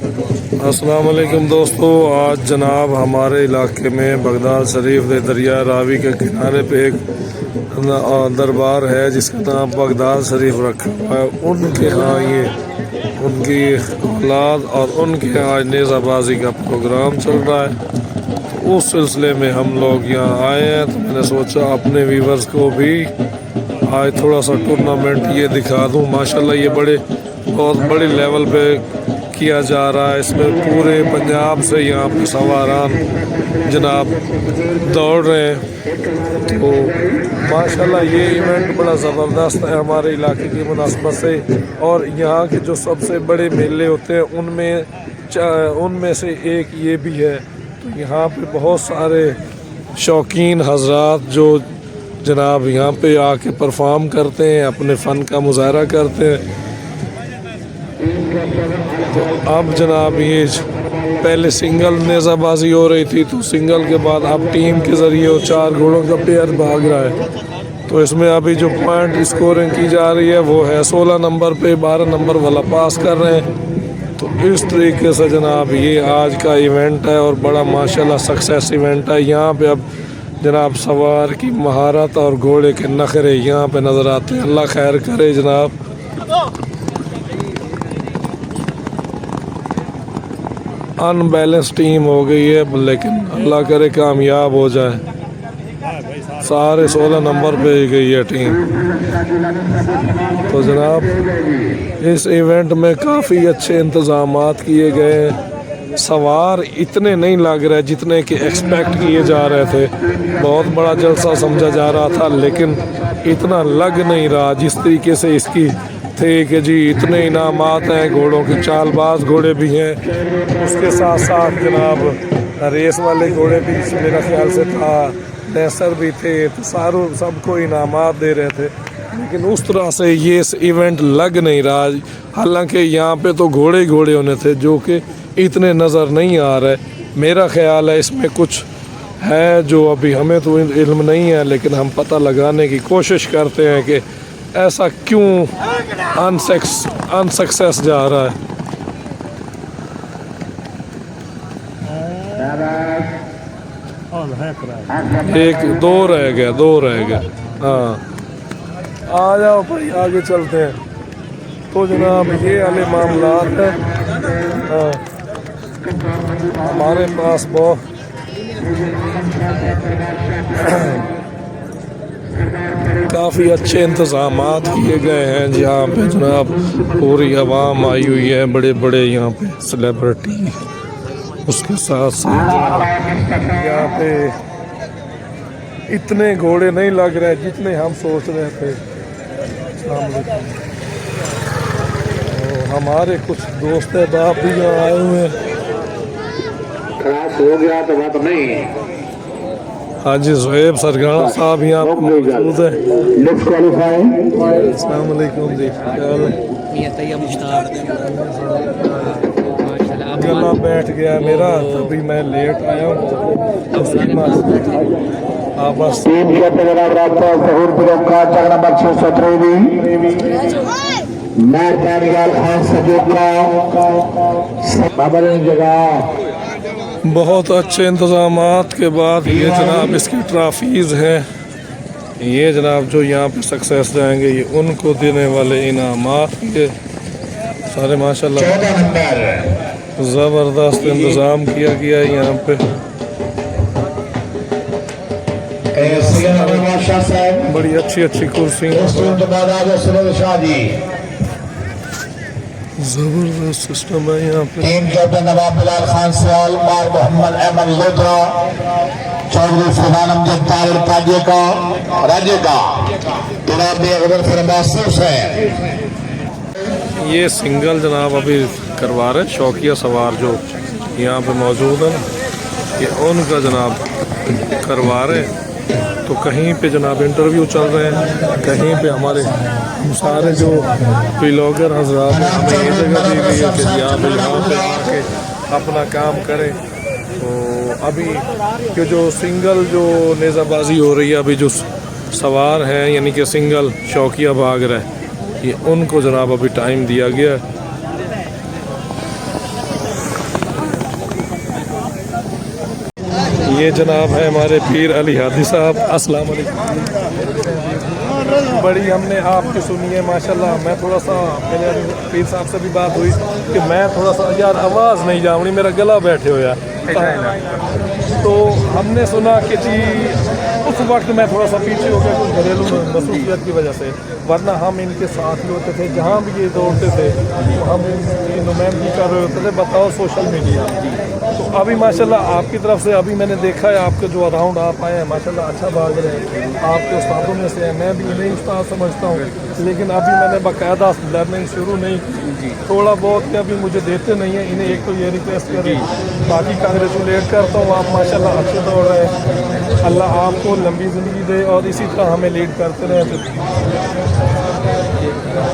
अस्सलाम वालेकुम दोस्तों, आज जनाब हमारे इलाके में बगदाद शरीफ के दरिया रावी के किनारे पे एक दरबार है जिसका नाम बगदाद शरीफ रखा हुआ है। उनके यहाँ ये उनकी औलाद और उनके यहाँ आज नेज़ाबाजी का प्रोग्राम चल रहा है। तो उस सिलसिले में हम लोग यहाँ आए हैं, तो मैंने सोचा अपने व्यूवर्स को भी आज थोड़ा सा टूर्नामेंट ये दिखा दूँ। माशाल्लाह ये बहुत बड़े लेवल पे किया जा रहा है। इसमें पूरे पंजाब से यहाँ पे सवारान जनाब दौड़ रहे हैं। तो माशाल्लाह ये इवेंट बड़ा ज़बरदस्त है हमारे इलाके की मुनासबत से। और यहाँ के जो सबसे बड़े मेले होते हैं उनमें से एक ये भी है। तो यहाँ पे बहुत सारे शौकीन हजरात जो जनाब यहाँ पे आके परफॉर्म करते हैं, अपने फ़न का मुजाहरा करते हैं। तो अब जनाब ये पहले सिंगल नेज़ाबाजी हो रही थी, तो सिंगल के बाद अब टीम के ज़रिए वो 4 घोड़ों का पेयर भाग रहा है। तो इसमें अभी जो पॉइंट स्कोरिंग की जा रही है वो है 16 नंबर पे 12 नंबर वाला पास कर रहे हैं। तो इस तरीके से जनाब ये आज का इवेंट है और बड़ा माशाल्लाह सक्सेस इवेंट है। यहाँ पे अब जनाब सवार की महारत और घोड़े के नखरे यहाँ पे नज़र आते हैं। अल्लाह खैर करे जनाब। अनबैलेंस टीम हो गई है, लेकिन अल्लाह करे कामयाब हो जाए। सारे 16 नंबर पे ही गई है टीम। तो जनाब इस इवेंट में काफ़ी अच्छे इंतज़ामात किए गए हैं। सवार इतने नहीं लग रहे जितने कि एक्सपेक्ट किए जा रहे थे। बहुत बड़ा जलसा समझा जा रहा था, लेकिन इतना लग नहीं रहा जिस तरीके से इसकी थे कि जी इतने इनामात हैं। घोड़ों के चालबाज घोड़े भी हैं, उसके साथ साथ जनाब रेस वाले घोड़े भी मेरा ख्याल से था, नैसर भी थे। तो सबको इनामात दे रहे थे, लेकिन उस तरह से ये इवेंट लग नहीं रहा। हालांकि यहाँ पे तो घोड़े ही घोड़े होने थे जो कि इतने नज़र नहीं आ रहे। मेरा ख्याल है इसमें कुछ है जो अभी हमें तो इल्म नहीं है, लेकिन हम पता लगाने की कोशिश करते हैं कि ऐसा क्यों अनसक्सेस जा रहा है। दो रह गए। हाँ आ जाओ भाई, आगे चलते हैं। तो जनाब ये वाले मामलात हैं। हाँ हमारे पास बहुत काफ़ी अच्छे इंतज़ामात किए गए हैं जहाँ पे जनाब पूरी आवाम आई हुई है, बड़े बड़े यहाँ पे सेलिब्रिटी। उसके साथ साथ यहाँ पे इतने घोड़े नहीं लग रहे जितने हम सोच रहे थे। तो हमारे कुछ दोस्त बाप भी यहाँ आए हुए हैं। हो गया तो बात नहीं। हाजी ज़ुहैब सरगाना साहब यहाँ पर मौजूद है। अस्सलाम वालेकुम जी, गला बैठ गया मेरा, तभी मैं लेट आया हूँ। बस बहुत अच्छे इंतज़ामात के बाद ये जनाब इसकी ट्रॉफीज़ हैं। ये जनाब जो यहाँ पे सक्सेस जाएंगे ये उनको देने वाले इनामात के सारे माशाल्लाह ज़बरदस्त इंतज़ाम किया गया है यहाँ पे। बड़ी अच्छी कुर्सी, जबरदस्त सिस्टम है यहाँ पे। टीम कैप्टन नवाब बिलाल खान सवाल, मोहम्मद अहमद लोधरा, चौधरी फरमान अमजद ताहिर राज्य का है। ये सिंगल जनाब अभी करवा रहे शौकिया सवार जो यहाँ पे मौजूद है, ये उनका जनाब करवा रहे। तो कहीं पे जनाब इंटरव्यू चल रहे हैं, कहीं पे हमारे सारे जो व्लॉगर हजरात हैं हमें ये जगह दी गई है कि यहाँ पे आके अपना काम करें। तो अभी के जो सिंगल जो नेज़ाबाजी हो रही है, अभी जो सवार हैं यानी कि सिंगल शौकिया भाग रहा है, ये उनको जनाब अभी टाइम दिया गया है। ये जनाब है हमारे पीर अली हादी साहब। अस्सलाम वालेकुम। बड़ी हमने आपकी सुनी है माशाल्लाह। मैं थोड़ा सा मेरे पीर साहब से भी बात हुई कि मैं थोड़ा सा यार आवाज़ नहीं जाऊँगी, मेरा गला बैठे हुआ। तो हमने सुना कि जी उस वक्त मैं थोड़ा सा पीछे हो गया कुछ घरेलू मसरूफियत की वजह से, वरना हम इनके साथ ही होते थे जहाँ भी ये दौड़ते थे, तो हम इनकी नुमाइंदगी कर रहे होते थे बताओ सोशल मीडिया। तो अभी माशाल्लाह आपकी तरफ से अभी मैंने देखा है आपके जो अराउंड आप आए हैं माशाल्लाह अच्छा भाग रहे हैं, आपके उस्तादों में से हैं। मैं भी इन्हें उस्ताद समझता हूँ, लेकिन अभी मैंने बाकायदा लर्निंग शुरू नहीं की, थोड़ा बहुत कि अभी मुझे देते नहीं है। इन्हें एक तो ये रिक्वेस्ट करें, बाकी कांग्रेचुलेट करता हूँ, आप माशाल्लाह अच्छे दौड़ रहे हैं। अल्लाह आपको लंबी ज़िंदगी दे और इसी तरह हमें लीड करते रहें।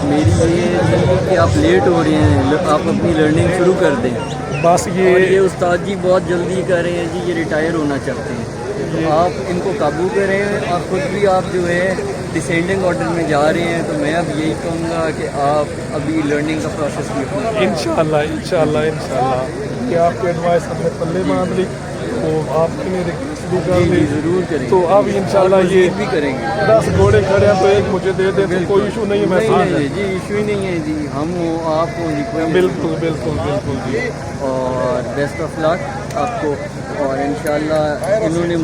मेरी ये कि आप लेट हो रहे हैं, आप अपनी लर्निंग शुरू कर दें। बस और ये उस्ताद जी बहुत जल्दी कर रहे हैं जी, ये रिटायर होना चाहते हैं, तो आप इनको काबू करें। और ख़ुद भी आप जो है डिसेंडिंग ऑर्डर में जा रहे हैं, तो मैं अब यही कहूँगा कि आप अभी लर्निंग का प्रोसेस भी अपना इंशाल्लाह कि आपकी एडवाइस हमने पल्ले बांध ली, तो आपके लिए रिक्वेस्ट भी कर ली, ज़रूर करेंगे। तो अब इंशाल्लाह ये भी करेंगे। 10 घोड़े खड़े हैं तो एक मुझे दे दे, तो कोई इशू नहीं है। मैं साथ नहीं जी, इशू ही नहीं है जी, हम हो आप हो जी, कोई बिल्कुल जी। और बेस्ट ऑफ लक आपको। और इंशाल्लाह इन्होंने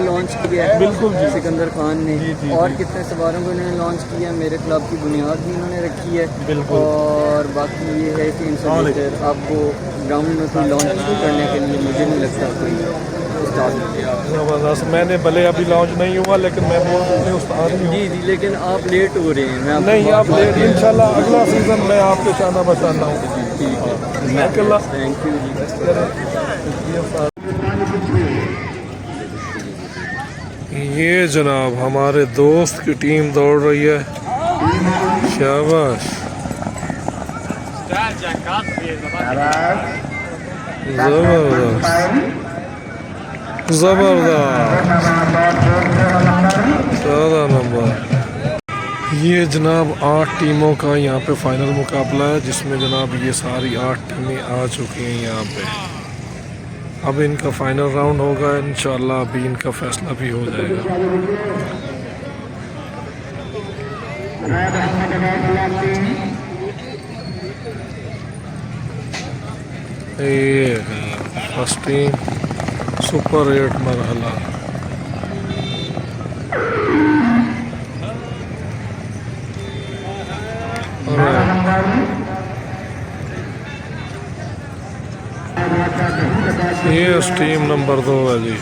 लॉन्च किया है, बिल्कुल जी। सिकंदर खान ने जी, और कितने सवारों को इन्होंने लॉन्च किया है। मेरे क्लब की बुनियाद भी इन्होंने रखी है। बिल्कुल। और बाकी ये है कि इनसे लेकर आपको ग्राउंड में कोई लॉन्च करने के लिए मुझे नहीं लगता कोई उस्ताद। ज़बरदस्त। मैंने भले अभी लॉन्च नहीं हुआ, लेकिन मैं वो अपने उस्ताद ही हूँ। जी, लेकिन आप लेट हो रहे हैं। मैं नहीं आप लेट, इंशाल्लाह अगला सीज़न मैं आपके शाना बशाना हूँ। थैंक यू जी। ये जनाब हमारे दोस्त की टीम दौड़ रही है। शाबाश, जबरदस्त 14 नंबर। ये जनाब 8 टीमों का यहाँ पे फाइनल मुकाबला है, जिसमें जनाब ये सारी 8 टीमें आ चुकी हैं यहाँ पे। अब इनका फाइनल राउंड होगा इंशाल्लाह, अभी इनका फैसला भी हो जाएगा। ये फर्स्ट टीम सुपर 8 मरहला। ये टीम नंबर 2 है जी।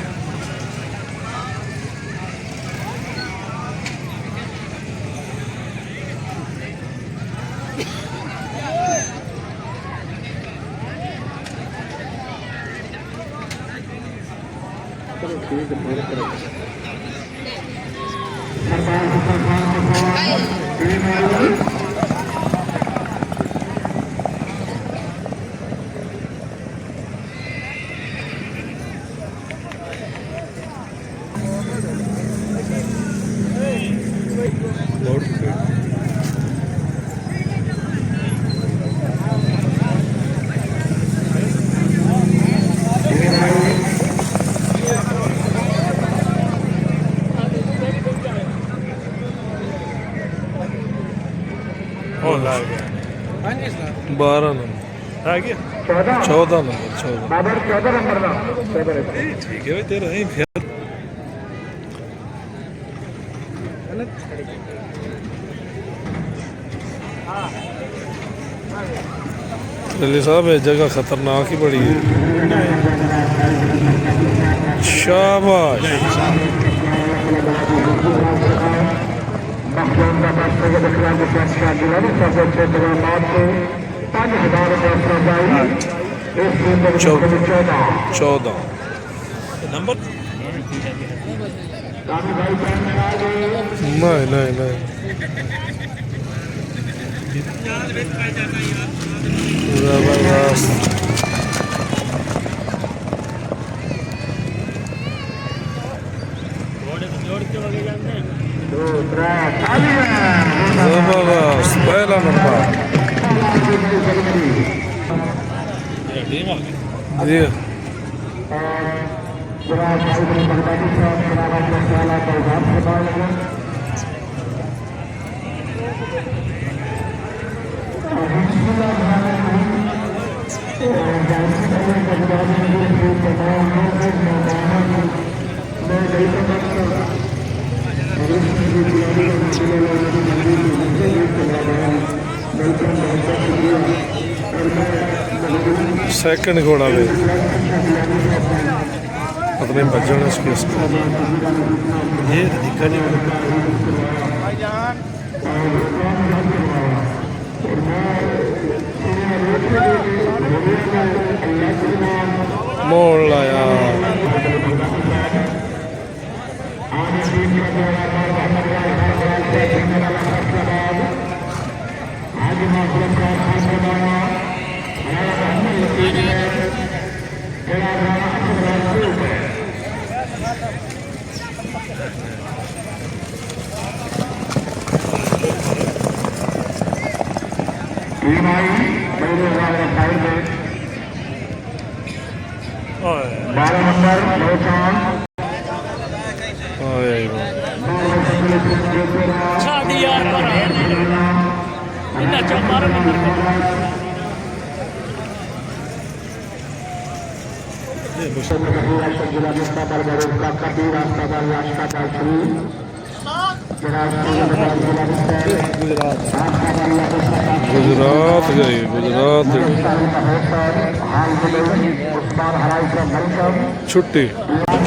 और 12 नंबर आ गया, 14 नंबर 14 ठीक है भाई तेरा है फिर। अली साहब ये जगह खतरनाक ही बड़ी है। शाबाश, चौदह नंबर। नहीं जबरदस्त। जबरदस्त पहला नंबर जी। सेकंड घोड़ा वे अपने बजन इसके ये दिक्कत मोड़ लाया गुजरात गई छुट्टी।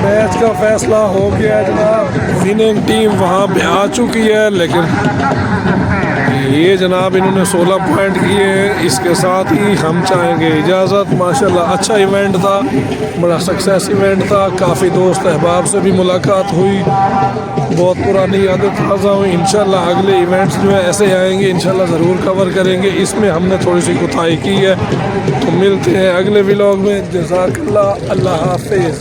मैच का फैसला हो गया है जनाब, विनिंग टीम वहाँ पे आ चुकी है, लेकिन ये जनाब इन्होंने 16 पॉइंट किए हैं। इसके साथ ही हम चाहेंगे इजाज़त। माशाल्लाह अच्छा इवेंट था, बड़ा सक्सेस इवेंट था, काफ़ी दोस्त अहबाब से भी मुलाकात हुई, बहुत पुरानी यादें ताज़ा हुई। इंशाल्लाह अगले इवेंट्स जो है ऐसे आएंगे, इंशाल्लाह ज़रूर कवर करेंगे। इसमें हमने थोड़ी सी कोताही की है, तो मिलते हैं अगले व्लॉग में। जज़ाकल्लाह, अल्लाह हाफिज़।